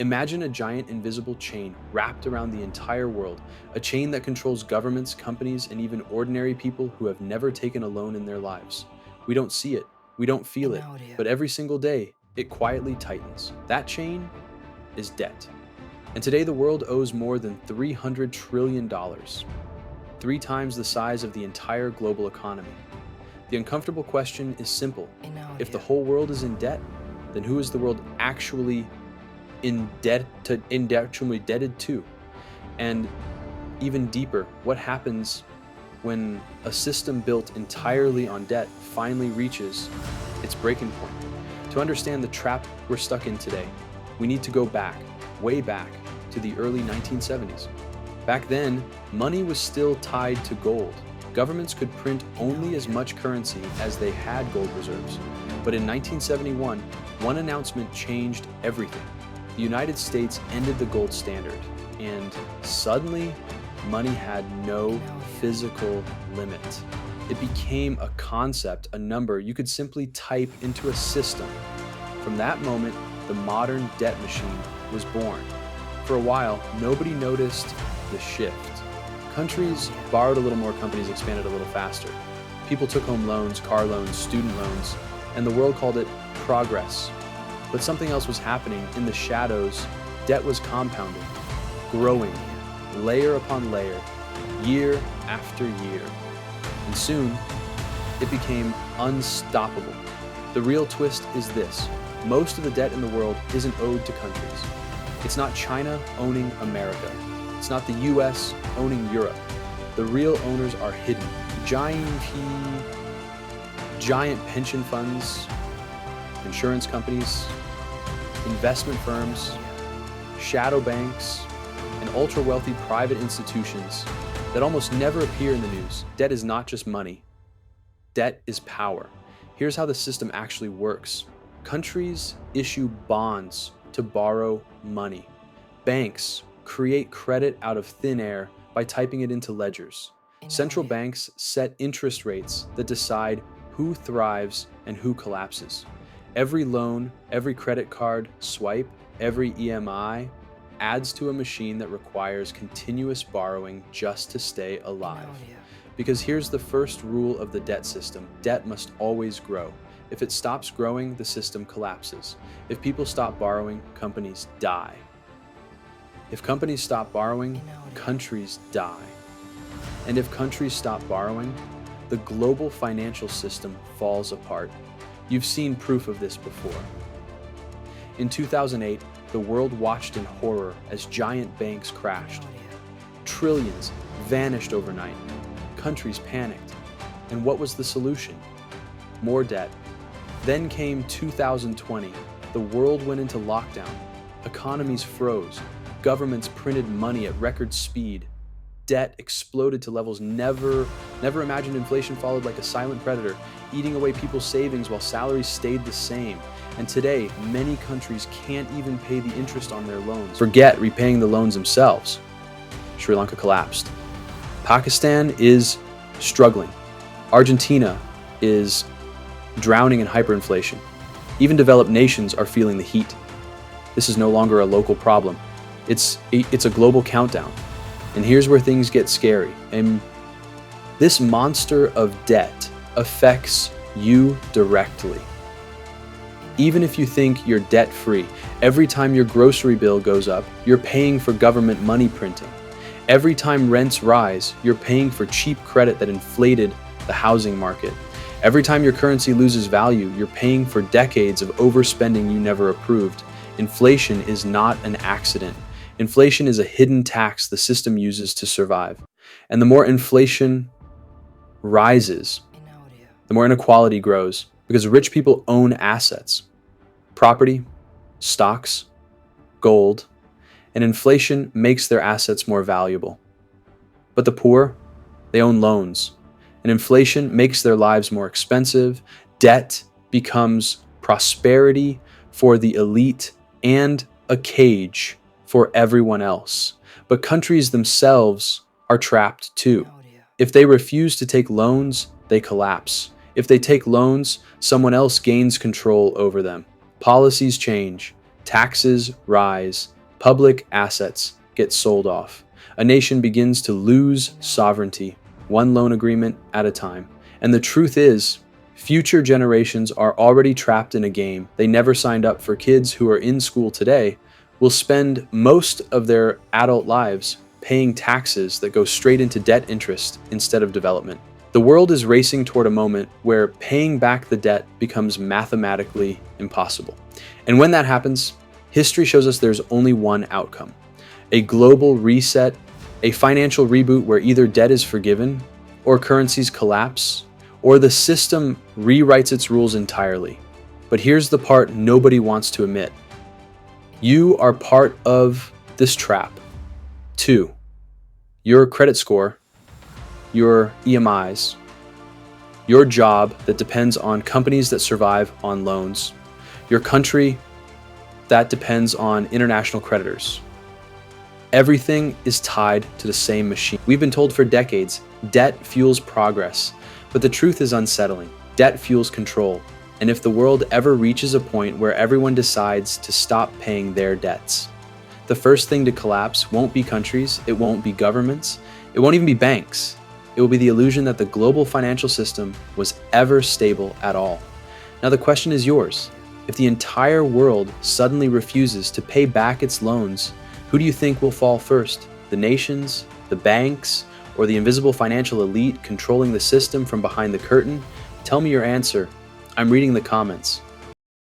Imagine a giant invisible chain wrapped around the entire world, a chain that controls governments, companies, and even ordinary people who have never taken a loan in their lives. We don't see it, we don't feel it, but every single day, it quietly tightens. That chain is debt. And today, the world owes more than $300 trillion, 3 times the size of the entire global economy. The uncomfortable question is simple. If the whole world is in debt, then who is the world actually indebted to? And even deeper, what happens when a system built entirely on debt finally reaches its breaking point? To understand the trap we're stuck in today, we need to go back, way back, to the early 1970s. Back then, money was still tied to gold. Governments could print only as much currency as they had gold reserves. But in 1971, one announcement changed everything. The United States ended the gold standard, and suddenly, money had no physical limit. It became a concept, a number you could simply type into a system. From that moment, the modern debt machine was born. For a while, nobody noticed the shift. Countries borrowed a little more, companies expanded a little faster. People took home loans, car loans, student loans, and the world called it progress. But something else was happening in the shadows. Debt was compounding, growing, layer upon layer, year after year. And soon, it became unstoppable. The real twist is this: most of the debt in the world isn't owed to countries. It's not China owning America. It's not the US owning Europe. The real owners are hidden. Giant pension funds, insurance companies, investment firms, shadow banks, and ultra-wealthy private institutions that almost never appear in the news. Debt is not just money. Debt is power. Here's how the system actually works. Countries issue bonds to borrow money. Banks create credit out of thin air by typing it into ledgers. Central banks set interest rates that decide who thrives and who collapses. Every loan, every credit card swipe, every EMI adds to a machine that requires continuous borrowing just to stay alive. Because here's the first rule of the debt system: debt must always grow. If it stops growing, the system collapses. If people stop borrowing, companies die. If companies stop borrowing, countries die. And if countries stop borrowing, the global financial system falls apart. You've seen proof of this before. In 2008, the world watched in horror as giant banks crashed. Trillions vanished overnight. Countries panicked. And what was the solution? More debt. Then came 2020. The world went into lockdown. Economies froze. Governments printed money at record speed. Debt exploded to levels never imagined. Inflation followed like a silent predator, eating away people's savings while salaries stayed the same. And today, many countries can't even pay the interest on their loans. Forget repaying the loans themselves. Sri Lanka collapsed. Pakistan is struggling. Argentina is drowning in hyperinflation. Even developed nations are feeling the heat. This is no longer a local problem. It's a global countdown. And here's where things get scary. And this monster of debt affects you directly. Even if you think you're debt-free, every time your grocery bill goes up, you're paying for government money printing. Every time rents rise, you're paying for cheap credit that inflated the housing market. Every time your currency loses value, you're paying for decades of overspending you never approved. Inflation is not an accident. Inflation is a hidden tax the system uses to survive. And the more inflation rises, the more inequality grows, because rich people own assets, property, stocks, gold, and inflation makes their assets more valuable. But the poor, they own loans, and inflation makes their lives more expensive. Debt becomes prosperity for the elite and a cage for everyone else. But countries themselves are trapped too. If they refuse to take loans, they collapse. If they take loans, someone else gains control over them. Policies change, Taxes rise, public assets get sold off. A nation begins to lose sovereignty, one loan agreement at a time. And the truth is, future generations are already trapped in a game they never signed up for. Kids who are in school today will spend most of their adult lives paying taxes that go straight into debt interest instead of development. The world is racing toward a moment where paying back the debt becomes mathematically impossible. And when that happens, history shows us there's only one outcome: a global reset, a financial reboot where either debt is forgiven, or currencies collapse, or the system rewrites its rules entirely. But here's the part nobody wants to admit. You are part of this trap. 2. Your credit score, your EMIs, your job that depends on companies that survive on loans, your country that depends on international creditors. Everything is tied to the same machine. We've been told for decades, debt fuels progress, but the truth is unsettling. Debt fuels control, and if the world ever reaches a point where everyone decides to stop paying their debts, the first thing to collapse won't be countries, it won't be governments, it won't even be banks. It will be the illusion that the global financial system was ever stable at all. Now the question is yours. If the entire world suddenly refuses to pay back its loans, who do you think will fall first? The nations, the banks, or the invisible financial elite controlling the system from behind the curtain? Tell me your answer. I'm reading the comments.